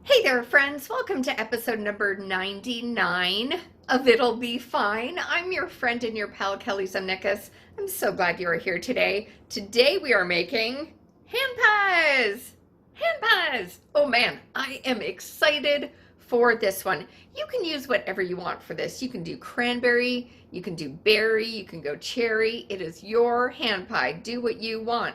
Hey there, friends. Welcome to episode number 99 of It'll Be Fine. I'm your friend and your pal, Kelly Zemnickis. I'm so glad you are here today. Today we are making hand pies. Hand pies. Oh man, I am excited for this one. You can use whatever you want for this. You can do cranberry, you can do berry, you can go cherry. It is your hand pie. Do what you want.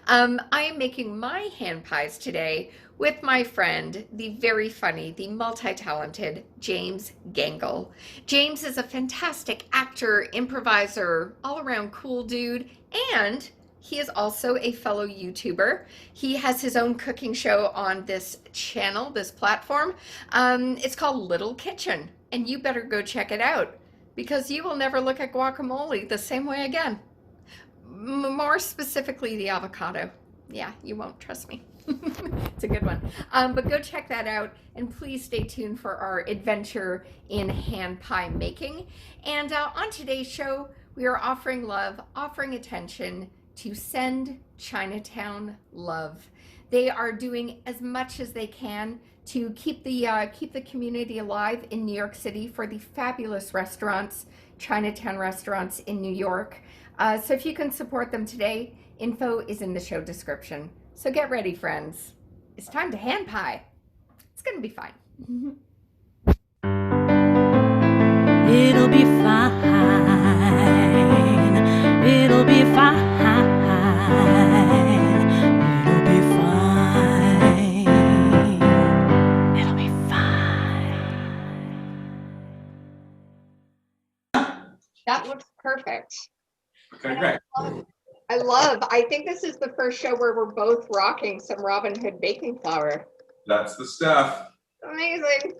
I am making my hand pies today with my friend, the very funny, the multi-talented James Gangl. James is a fantastic actor, improviser, all-around cool dude, and he is also a fellow YouTuber. He has his own cooking show on this channel, this platform. It's called Little Kitchen, and you better go check it out because you will never look at guacamole the same way again. More specifically, the avocado. Yeah, you won't, trust me. It's a good one. But go check that out, and please stay tuned for our adventure in hand pie making. And on today's show, we are offering love, offering attention to Send Chinatown Love. They are doing as much as they can to keep the community alive in New York City for the fabulous restaurants, Chinatown restaurants in New York. So if you can support them today, info is in the show description. So get ready, friends. It's time to hand pie. It's gonna be fine. It'll be fine. It'll be fine. It'll be fine. It'll be fine. That looks perfect. Okay, great. I think this is the first show where we're both rocking some Robin Hood baking flour. That's the stuff. Amazing.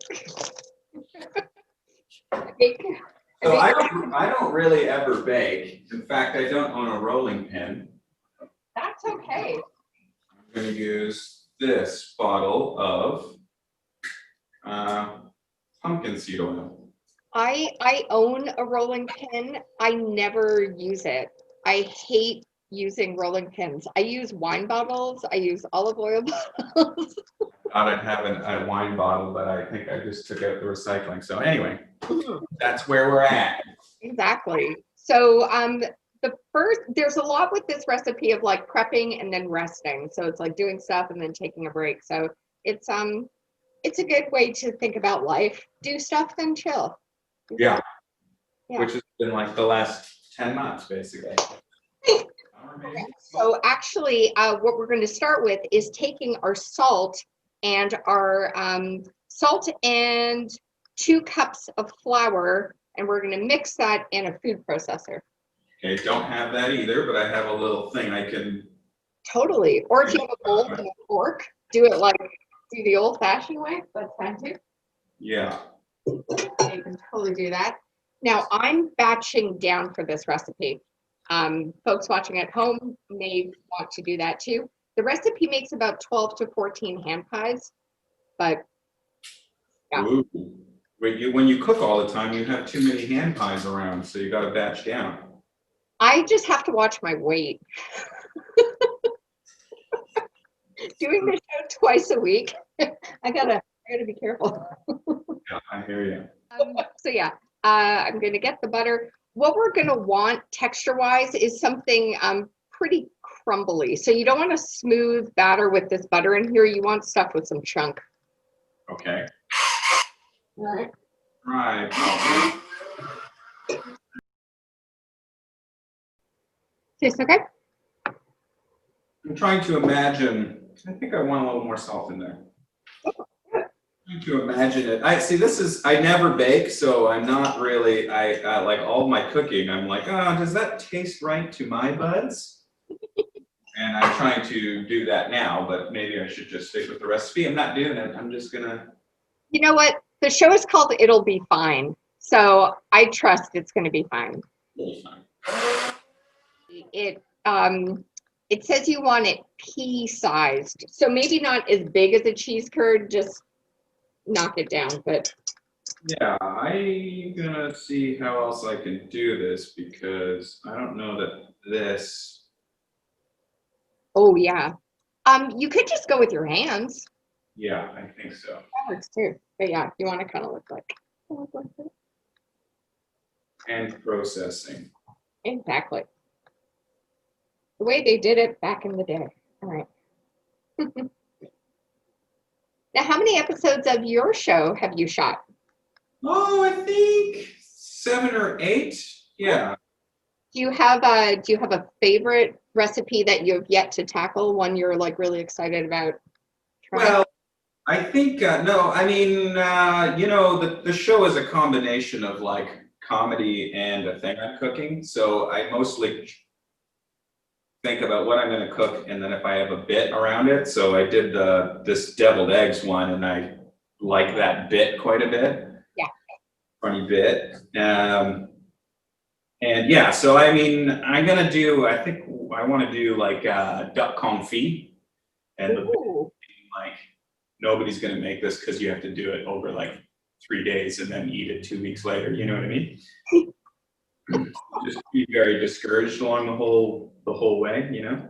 So I don't really ever bake. In fact, I don't own a rolling pin. That's okay. I'm going to use this bottle of pumpkin seed oil. I own a rolling pin. I never use it. I hate using rolling pins. I use wine bottles. I use olive oil bottles. Thought I'd have a wine bottle, but I think I just took out the recycling. So anyway, that's where we're at. Exactly. So there's a lot with this recipe of like prepping and then resting. So it's like doing stuff and then taking a break. So it's a good way to think about life. Do stuff, then chill. Yeah. Yeah. Which has been like the last 10 months, basically. Okay. So actually, what we're going to start with is taking our salt and 2 cups of flour, and we're going to mix that in a food processor. Okay, don't have that either, but I have a little thing I can. Totally. Or if you have a bowl and a fork, do the old-fashioned way. That's fine too. Yeah. You can totally do that. Now, I'm batching down for this recipe. Folks watching at home may want to do that too. The recipe makes about 12 to 14 hand pies, but yeah. Ooh. Wait, when you cook all the time, you have too many hand pies around, so you got to batch down. I just have to watch my weight. Doing this show twice a week, I gotta be careful. Yeah, I hear you. So yeah, I'm gonna get the butter. What we're gonna want texture-wise is something pretty crumbly. So you don't want a smooth batter with this butter in here. You want stuff with some chunk. Okay. All right. Right. Tastes okay? I'm trying to imagine. I think I want a little more salt in there. Trying to imagine it. I never bake, so I'm not really. I like all my cooking. I'm like, does that taste right to my buds? And I'm trying to do that now, but maybe I should just stick with the recipe. I'm not doing it. I'm just gonna. You know what? The show is called It'll Be Fine, so I trust it's going to be fine. It's fine. It says you want it pea-sized, so maybe not as big as a cheese curd, just knock it down. But Yeah, I'm gonna see how else I can do this because I don't know that this. oh yeah, you could just go with your hands. Yeah, I think so. That works too. But yeah, you want to kind of look like that. And processing. Exactly. The way they did it back in the day. All right. Now, how many episodes of your show have you shot? Oh, I think 7 or 8. Yeah. Do you have a favorite recipe that you have yet to tackle? One you're like really excited about trying? Well, I think no. I mean, the show is a combination of like comedy and a thing I'm cooking. So I mostly think about what I'm going to cook, and then if I have a bit around it. So I did this deviled eggs one, and I like that bit quite a bit. Yeah. Funny bit. And yeah, so I mean, I think I want to do like duck confit, and the Ooh. like nobody's going to make this because you have to do it over like 3 days and then eat it 2 weeks later. You know what I mean? Just be very discouraged along the whole way. You know.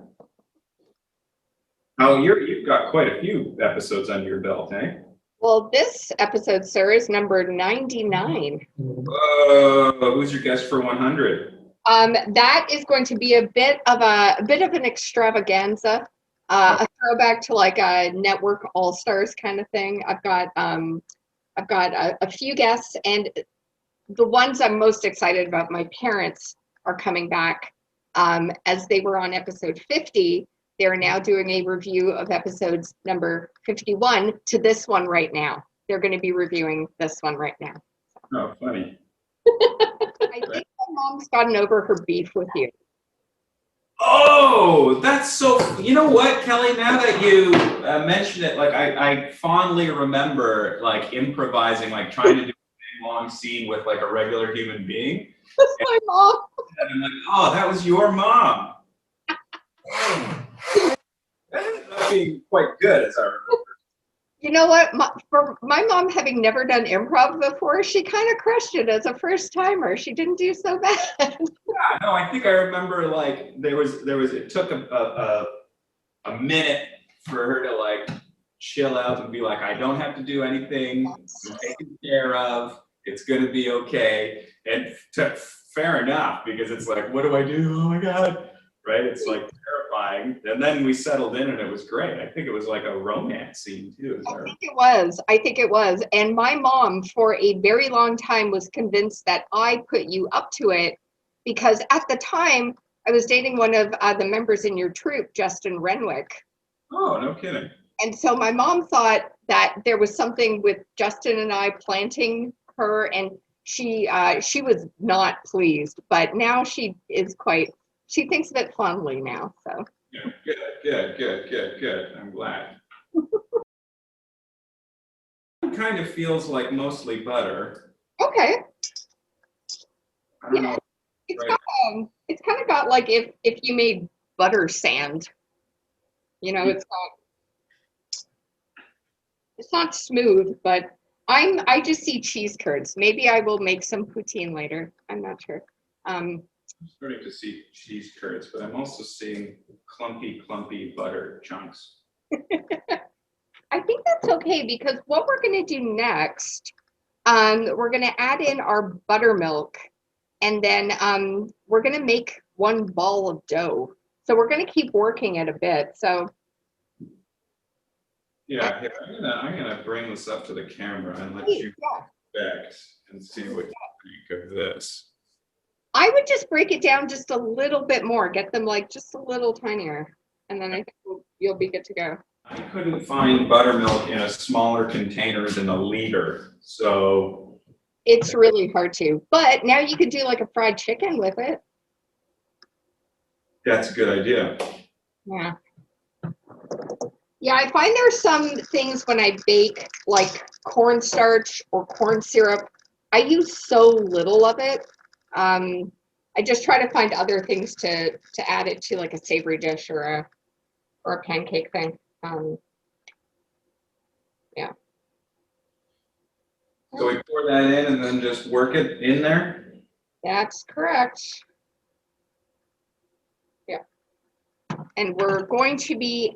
Oh, you've got quite a few episodes under your belt, eh? Well, this episode, sir, is number 99. Who's your guest for 100? That is going to be a bit of an extravaganza, a throwback to like a network all stars kind of thing. I've got a few guests, and the ones I'm most excited about, my parents are coming back. As they were on episode 50, they're now doing a review of episodes number 51 to this one right now. They're going to be reviewing this one right now. Oh, funny. I think my mom's gotten over her beef with you. Oh, that's so. You know what, Kelly? Now that you mention it, like I fondly remember like improvising, like trying to do a long scene with like a regular human being. That's my mom. And I'm like, oh, that was your mom. That ended up being quite good, as I remember. You know what? For my mom having never done improv before, she kind of crushed it as a first timer. She didn't do so bad. Yeah, no, I think I remember like there was it took a minute for her to like chill out and be like, I don't have to do anything. I'm taken care of. It's gonna be okay. And fair enough, because it's like, what do I do? Oh my God. Right? It's like terrifying. And then we settled in and it was great. I think it was like a romance scene too. I think it was. And my mom, for a very long time, was convinced that I put you up to it because at the time I was dating one of the members in your troupe, Justin Renwick. Oh, no kidding. And so my mom thought that there was something with Justin and I planting her, and she was not pleased, but now she thinks of it fondly now. So Yeah, good. I'm glad. It kind of feels like mostly butter. okay. I don't know. It's kind of got like if you made butter sand, you know, it's not smooth, but I just see cheese curds. Maybe I will make some poutine later. I'm not sure. I'm starting to see cheese curds, but I'm also seeing clumpy butter chunks. I think that's okay because what we're going to do next, we're going to add in our buttermilk, and then we're going to make one ball of dough. So we're going to keep working it a bit. So yeah, here, I'm gonna bring this up to the camera and let you expect and see what you think of this. I would just break it down just a little bit more, get them like just a little tinier, and then I think you'll be good to go. I couldn't find buttermilk in a smaller container than a liter, so it's really hard to. But now you could do like a fried chicken with it. That's a good idea. Yeah. Yeah, I find there's some things when I bake, like cornstarch or corn syrup, I use so little of it. I just try to find other things to add it to, like a savory dish or a pancake thing. Yeah. So we pour that in and then just work it in there? That's correct. Yeah. And we're going to be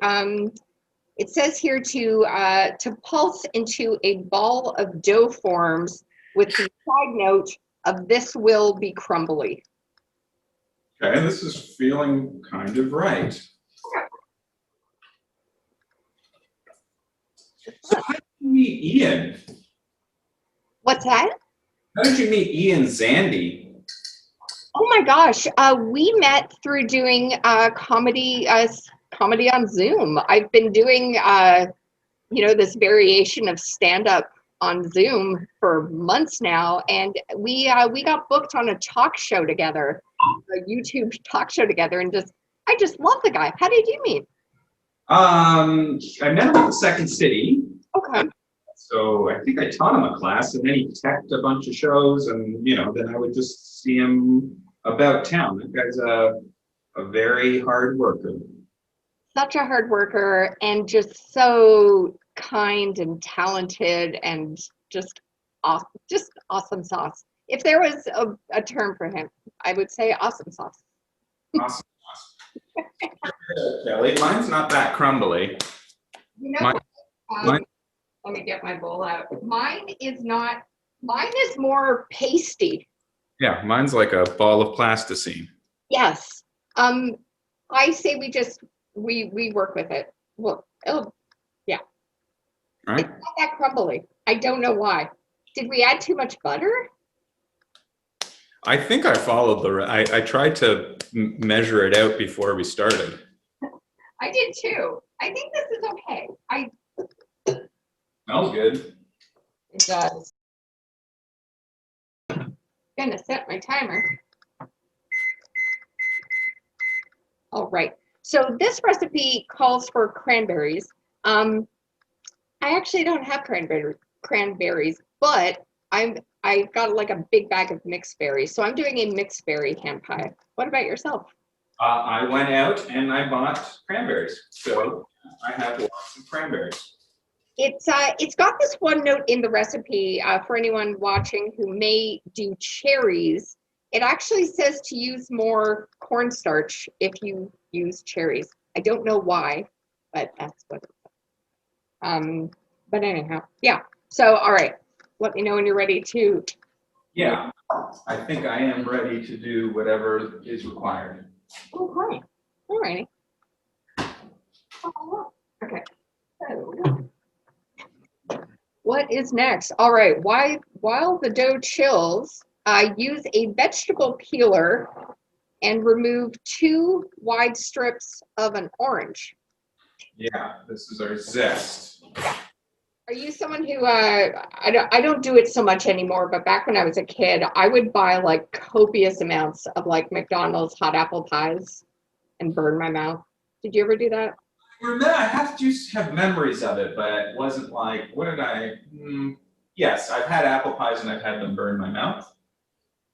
It says here to pulse into a ball of dough forms with the side note of this will be crumbly. Okay, this is feeling kind of right. So how did you meet Ian? What's that? How did you meet Ian Zandy? Oh my gosh, we met through doing comedy on Zoom. I've been doing this variation of stand-up on Zoom for months now, and we got booked on a talk show together, a YouTube talk show together, and I just love the guy. How did you meet? I met him at the Second City. Okay. So I think I taught him a class, and then he teched a bunch of shows, and then I would just see him about town. That guy's a very hard worker. Such a hard worker, and just so kind and talented, and just awesome sauce. If there was a term for him, I would say awesome sauce. Awesome. Kelly, mine's not that crumbly. Let me get my bowl out. Mine is more pasty. Yeah, mine's like a ball of plasticine. Yes. I say we work with it. Well, yeah. All right. It's not that crumbly. I don't know why. Did we add too much butter? I think I followed I tried to measure it out before we started. I did too. I think this is okay. Smells good. It does. I'm gonna set my timer. All right. So this recipe calls for cranberries. I actually don't have cranberries, but I got like a big bag of mixed berries. So I'm doing a mixed berry ham pie. What about yourself? I went out and I bought cranberries. So I have lots of cranberries. It's got this one note in the recipe for anyone watching who may do cherries. It actually says to use more cornstarch if you use cherries. I don't know why, but that's what it says. But anyhow, yeah. So, all right. Let me know when you're ready to. Yeah, I think I am ready to do whatever is required. Okay. All righty. Okay. So, what is next? All right. While the dough chills, use a vegetable peeler and remove 2 wide strips of an orange. Yeah, this is our zest. Are you someone who I don't do it so much anymore, but back when I was a kid, I would buy like copious amounts of like McDonald's hot apple pies and burn my mouth. Did you ever do that? I have to have memories of it, but it wasn't like, what did I? Yes, I've had apple pies and I've had them burn my mouth,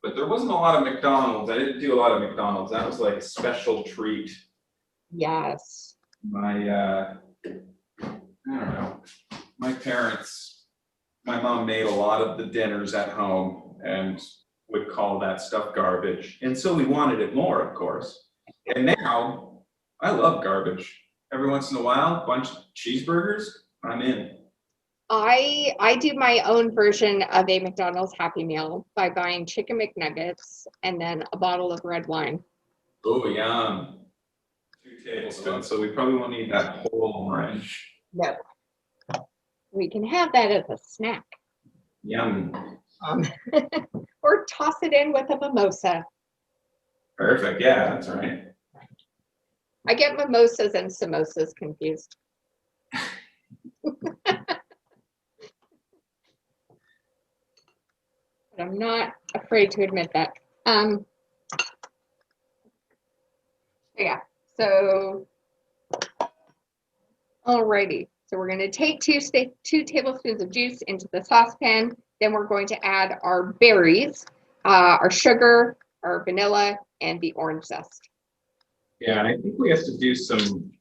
but there wasn't a lot of McDonald's. I didn't do a lot of McDonald's. That was like a special treat. Yes. I don't know. My mom made a lot of the dinners at home and would call that stuff garbage. And so we wanted it more, of course. And now I love garbage. Every once in a while, a bunch of cheeseburgers, I'm in. I do my own version of a McDonald's Happy Meal by buying chicken McNuggets and then a bottle of red wine. Oh, yum. 2 tablespoons, so we probably won't need that whole orange. No. We can have that as a snack. Yum. Or toss it in with a mimosa. Perfect, yeah, that's right. I get mimosas and samosas confused. But I'm not afraid to admit that. Yeah, so alrighty. So we're going to take 2 tablespoons of juice into the saucepan. Then we're going to add our berries, our sugar, our vanilla, and the orange zest. Yeah, and I think we have to do some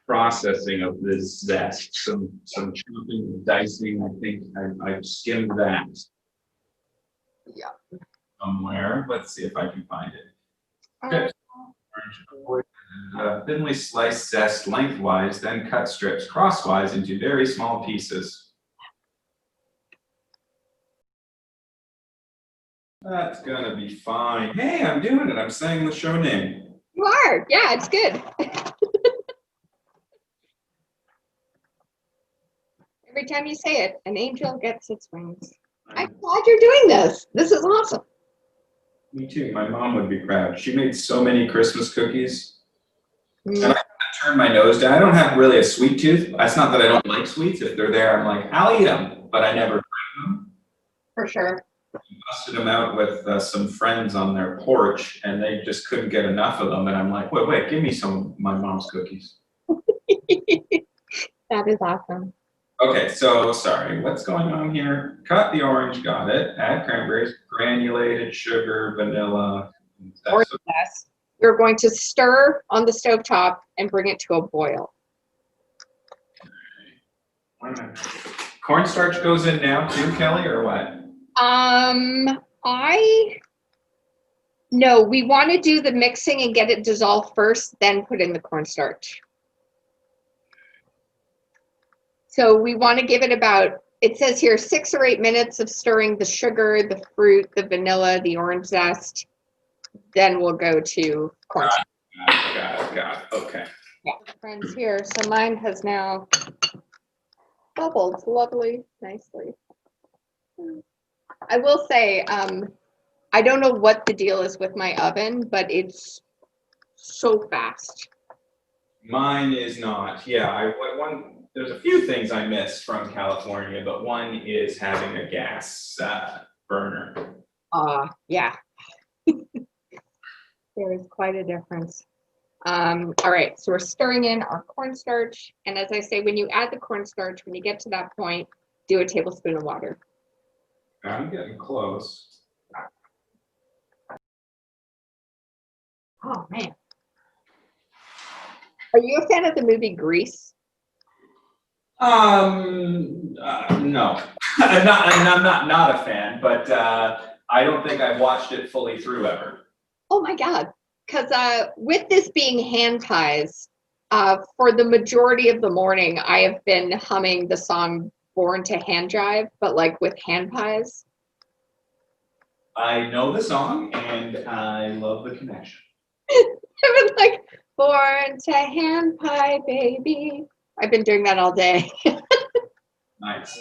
processing of this zest, some chopping, dicing. I think I've skimmed that. Yeah. Somewhere. Let's see if I can find it. Good. Thinly sliced zest lengthwise, then cut strips crosswise into very small pieces. That's gonna be fine. Hey, I'm doing it. I'm saying the show name. You are. Yeah, it's good. Every time you say it, an angel gets its wings. I'm glad you're doing this. This is awesome. Me too. My mom would be proud. She made so many Christmas cookies. And I turn my nose down. I don't have really a sweet tooth. It's not that I don't like sweets. If they're there, I'm like, I'll eat them. But I never bring them. For sure. Busted them out with some friends on their porch, and they just couldn't get enough of them. And I'm like, wait, give me some of my mom's cookies. That is awesome. Okay, so sorry, what's going on here? Cut the orange, got it. Add cranberries, granulated sugar, vanilla. Or less. You're going to stir on the stovetop and bring it to a boil. Cornstarch goes in now too, Kelly, or what? No, we want to do the mixing and get it dissolved first, then put in the cornstarch. So we want to give it about, it says here, 6 or 8 minutes of stirring the sugar, the fruit, the vanilla, the orange zest. Then we'll go to cornstarch. Got it. Okay. Yeah, friends here. So mine has now bubbled lovely, nicely. I will say, I don't know what the deal is with my oven, but it's so fast. Mine is not. Yeah, there's a few things I miss from California, but one is having a gas burner. Yeah. There is quite a difference. All right, so we're stirring in our cornstarch. And as I say, when you add the cornstarch, when you get to that point, do a tablespoon of water. I'm getting close. Oh, man. Are you a fan of the movie Grease? No. I'm not a fan, but I don't think I've watched it fully through ever. Oh my God. Because with this being hand pies, for the majority of the morning, I have been humming the song Born to Hand Jive, but like with hand pies. I know the song and I love the connection. I've been like, born to hand pie, baby. I've been doing that all day. Nice.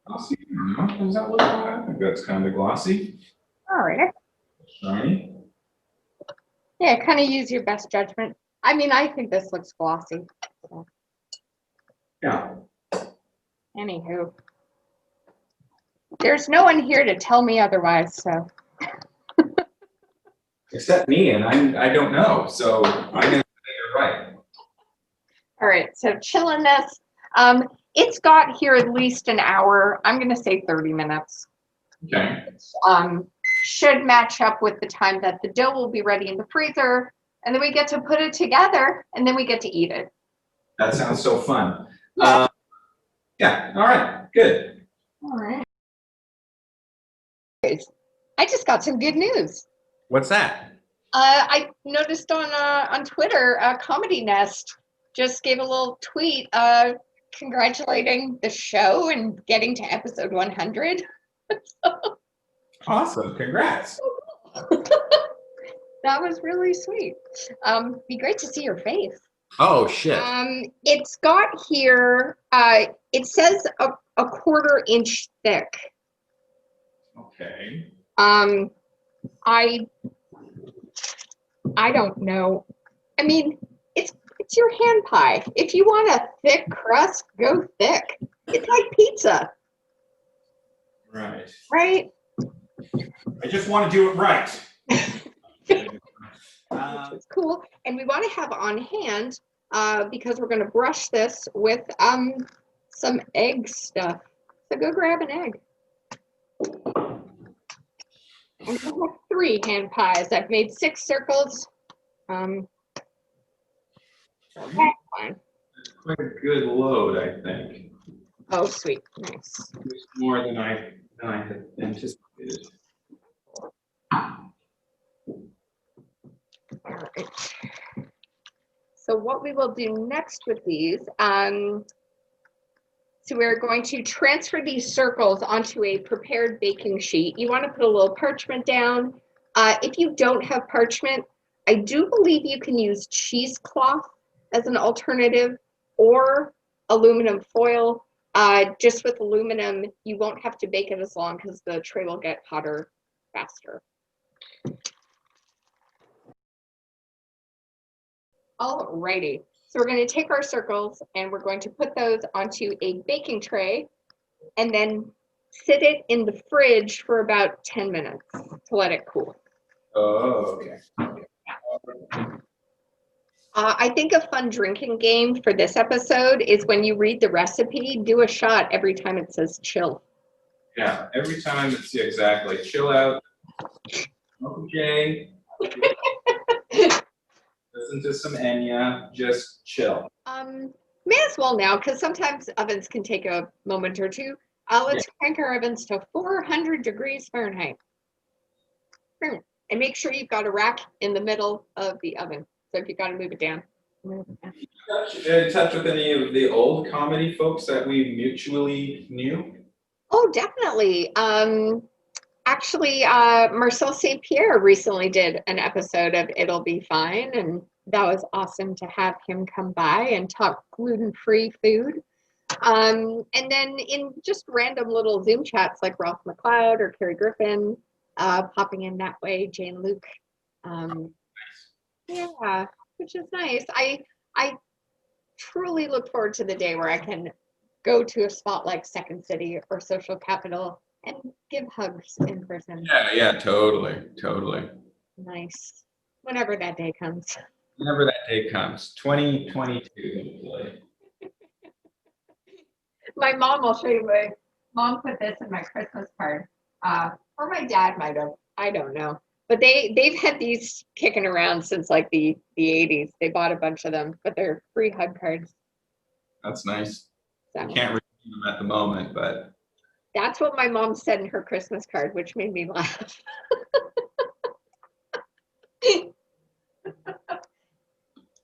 Glossy? Does that look like? I think that's kind of glossy. All right. Shiny. Yeah, kind of use your best judgment. I mean, I think this looks glossy. So. Yeah. Anywho, there's no one here to tell me otherwise, so. Except me, and I don't know, so I'm gonna say you're right. All right, so chilling this. It's got here at least an hour. I'm gonna say 30 minutes. Okay. Should match up with the time that the dough will be ready in the freezer, and then we get to put it together, and then we get to eat it. That sounds so fun. Yeah. Yeah. All right. Good. All right. I just got some good news. What's that? I noticed on Twitter, Comedy Nest just gave a little tweet congratulating the show and getting to episode 100. Awesome. Congrats. That was really sweet. Be great to see your face. Oh shit. It's got here. It says a 1/4 inch thick. Okay. I don't know. I mean, it's your hand pie. If you want a thick crust, go thick. It's like pizza. Right. Right? I just want to do it right. Which is cool. And we want to have on hand, because we're going to brush this with some egg stuff. So go grab an egg. And I have 3 hand pies. I've made 6 circles. That's fine. Quite a good load, I think. Oh, sweet. Nice. It's more than I had anticipated. All right. So what we will do next with these, so we're going to transfer these circles onto a prepared baking sheet. You want to put a little parchment down. If you don't have parchment, I do believe you can use cheesecloth as an alternative or aluminum foil. Just with aluminum, you won't have to bake it as long because the tray will get hotter faster. Alrighty, so we're going to take our circles and we're going to put those onto a baking tray and then sit it in the fridge for about 10 minutes to let it cool. Oh, okay. I think a fun drinking game for this episode is when you read the recipe, do a shot every time it says chill. Yeah, every time it's exactly. Chill out. Smoke a J. Listen to some Enya. Just chill. May as well now, because sometimes ovens can take a moment or two. Let's crank our ovens to 400 degrees Fahrenheit. And make sure you've got a rack in the middle of the oven. So if you've got to move it down. In touch with any of the old comedy folks that we mutually knew? Oh, definitely. Actually, Marcel St. Pierre recently did an episode of It'll Be Fine, and that was awesome to have him come by and talk gluten-free food. And then in just random little Zoom chats like Ralph McLeod or Carrie Griffin, popping in that way, Jane Luke. Yeah, which is nice. I truly look forward to the day where I can go to a spot like Second City or Social Capital and give hugs in person. Yeah, totally. Nice. Whenever that day comes. Whenever that day comes. 2022, hopefully. My mom, I'll show you my mom put this in my Christmas card. Or my dad might have. I don't know. But they've had these kicking around since like the 80s. They bought a bunch of them, but they're free hug cards. That's nice. So. I can't read them at the moment, but that's what my mom said in her Christmas card, which made me laugh. I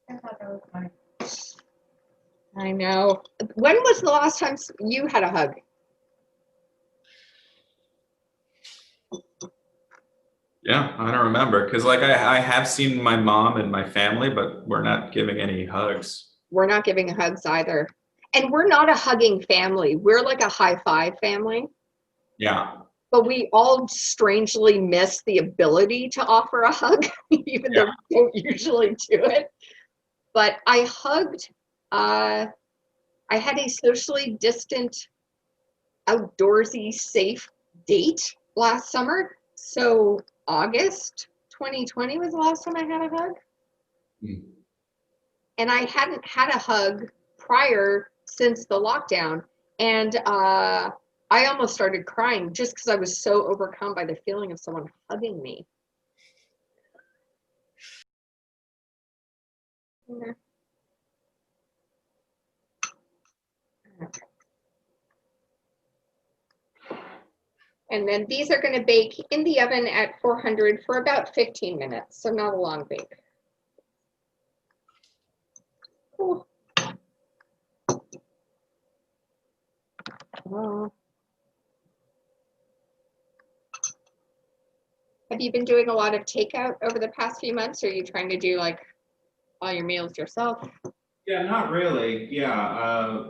thought that was funny. I know. When was the last time you had a hug? yeah, I don't remember because like I have seen my mom and my family, but we're not giving any hugs. We're not giving hugs either. And we're not a hugging family. We're like a high five family. Yeah. But we all strangely miss the ability to offer a hug, even though we don't usually do it. But I hugged, I had a socially distant, outdoorsy, safe date last summer. So August 2020 was the last time I had a hug. And I hadn't had a hug prior since the lockdown. And I almost started crying just because I was so overcome by the feeling of someone hugging me. Yeah. Okay. And then these are going to bake in the oven at 400 for about 15 minutes, so not a long bake. Cool. Have you been doing a lot of takeout over the past few months, or are you trying to do like all your meals yourself? Yeah, not really. Yeah,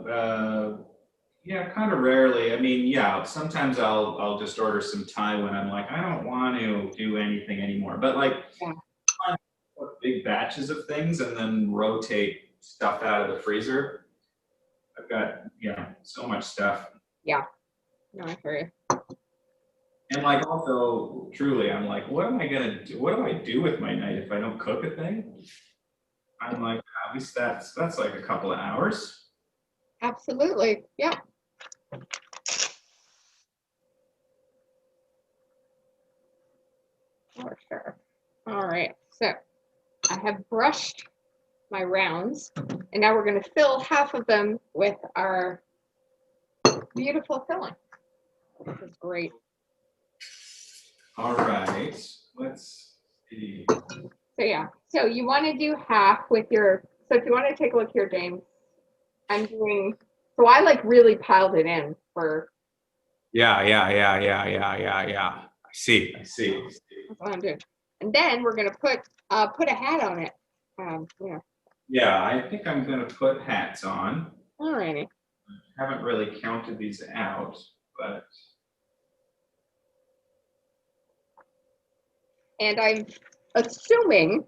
kind of rarely. I mean, yeah, sometimes I'll just order some Thai when I'm like, I don't want to do anything anymore. But like, big batches of things and then rotate stuff out of the freezer. I've got so much stuff. Yeah, no, I hear you. And like also, truly, I'm like, what am I gonna do? What do I do with my night if I don't cook a thing? I'm like, at least that's like a couple of hours. Absolutely, yeah. For sure. All right, so I have brushed my rounds, and now we're going to fill half of them with our beautiful filling. This is great. All right, let's see. So yeah, so you want to do half with your, so if you want to take a look here, James, I'm doing, so I like really piled it in for, Yeah. I see. that's what I'm doing. And then we're going to put a hat on it. Yeah. Yeah, I think I'm gonna put hats on. Alrighty. Haven't really counted these out, but. And I'm assuming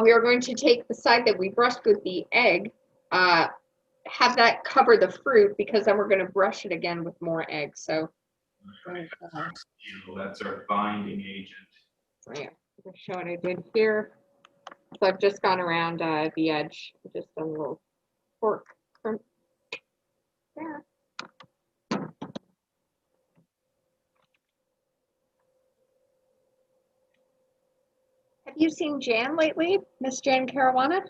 we are going to take the side that we brushed with the egg, have that cover the fruit, because then we're going to brush it again with more egg. So That's our binding agent. yeah, I'll show what I did here. So I've just gone around the edge, just a little fork from there. Have you seen Jan lately, Miss Jan Caruana?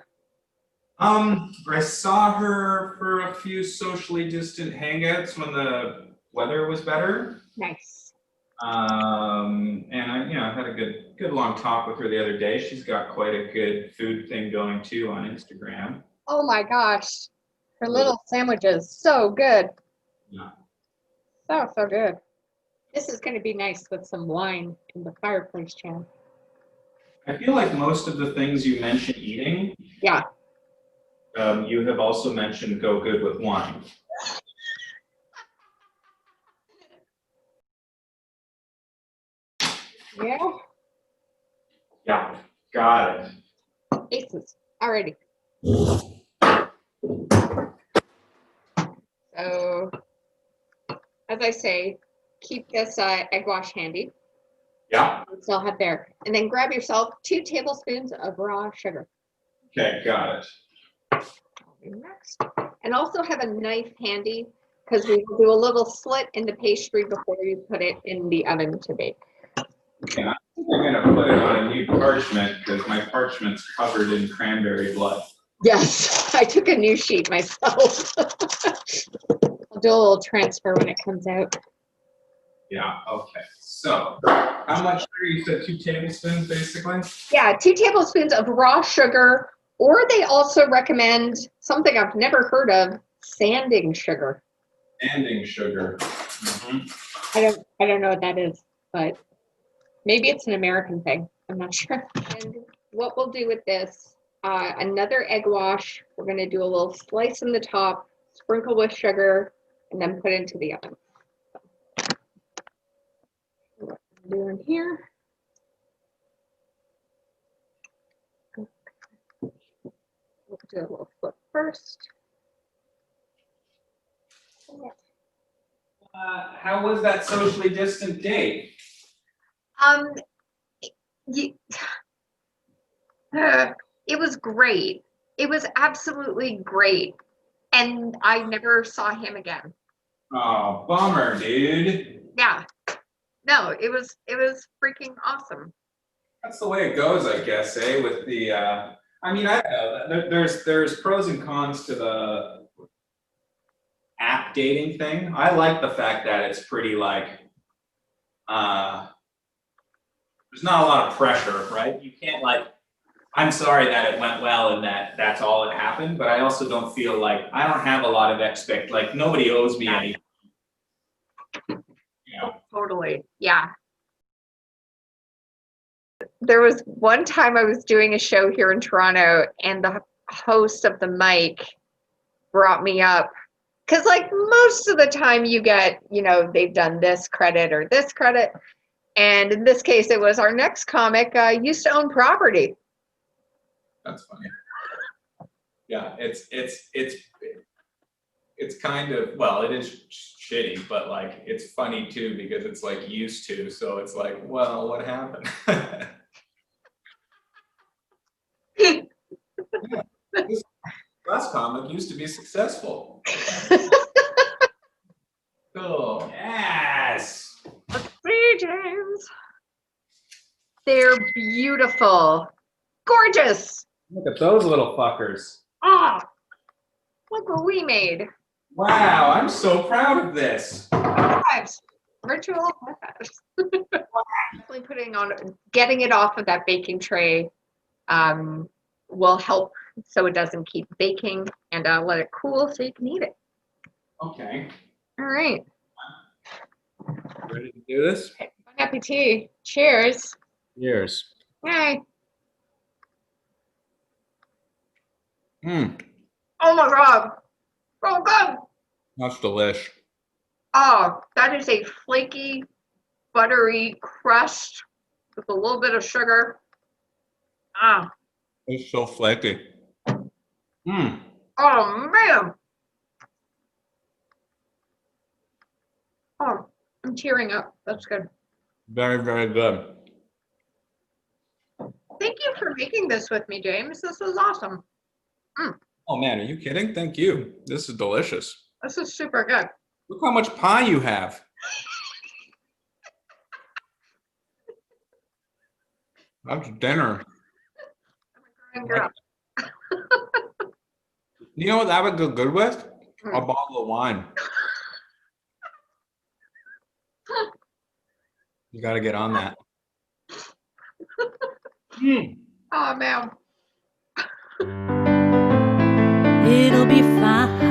I saw her for a few socially distant hangouts when the weather was better. Nice. And I had a good long talk with her the other day. She's got quite a good food thing going too on Instagram. Oh my gosh, her little sandwiches, so good. Yeah. So good. This is going to be nice with some wine in the fireplace, Jan. I feel like most of the things you mentioned eating, Yeah. You have also mentioned go good with wine. Yeah. Yeah, got it. Aces. Alrighty. So, as I say, keep this egg wash handy. Yeah. Still have there. And then grab yourself 2 tablespoons of raw sugar. Okay, got it. Next. And also have a knife handy, because we will do a little slit in the pastry before you put it in the oven to bake. Okay, I think I'm gonna put it on a new parchment because my parchment's covered in cranberry blood. Yes, I took a new sheet myself. I'll do a little transfer when it comes out. Yeah, okay. So, how much sugar? You said 2 tablespoons, basically? Yeah, 2 tablespoons of raw sugar, or they also recommend something I've never heard of, sanding sugar. Sanding sugar. Mm-hmm. I don't know what that is, but maybe it's an American thing. I'm not sure. And what we'll do with this, another egg wash. We're going to do a little slice in the top, sprinkle with sugar, and then put into the oven. What I'm doing here. We'll do a little flip first. How was that socially distant date? It was great. It was absolutely great. And I never saw him again. Oh, bummer, dude. Yeah. No, it was freaking awesome. That's the way it goes, I guess, eh? With the, I mean, I don't know. There's pros and cons to the app dating thing. I like the fact that it's pretty like, there's not a lot of pressure, right? You can't like, I'm sorry that it went well and that's all that happened, but I also don't feel like, I don't have a lot of like nobody owes me anything. You know? Totally. Yeah. There was one time I was doing a show here in Toronto, and the host of the mic brought me up. Because, like, most of the time you get, they've done this credit or this credit. And in this case, it was our next comic used to own property. That's funny. Yeah, it's kind of, well, it is shitty, but like it's funny too because it's like used to, so it's like, well, what happened? Yeah, this last comic used to be successful. Cool. Yes. Let's see, James. They're beautiful. Gorgeous. Look at those little fuckers. Ah, look what we made. Wow, I'm so proud of this. High fives. Virtual high fives. Definitely getting it off of that baking tray will help so it doesn't keep baking, and let it cool so you can eat it. Okay. All right. Ready to do this? Bon appetit. Cheers. Cheers. Yay. Mmm, Oh my God. So good. that's delish. Oh, that is a flaky, buttery crust with a little bit of sugar. Ah. It's so flaky. Mmm. Oh man. Oh, I'm tearing up. That's good. Very, very good. Thank you for making this with me, James. This was awesome. Oh man, are you kidding? Thank you. This is delicious. This is super good. Look how much pie you have. That's dinner. I'm a girl. You know what that would go good with? A Mm. bottle of wine. You got to get on that. Mm. Oh man. It'll be fine.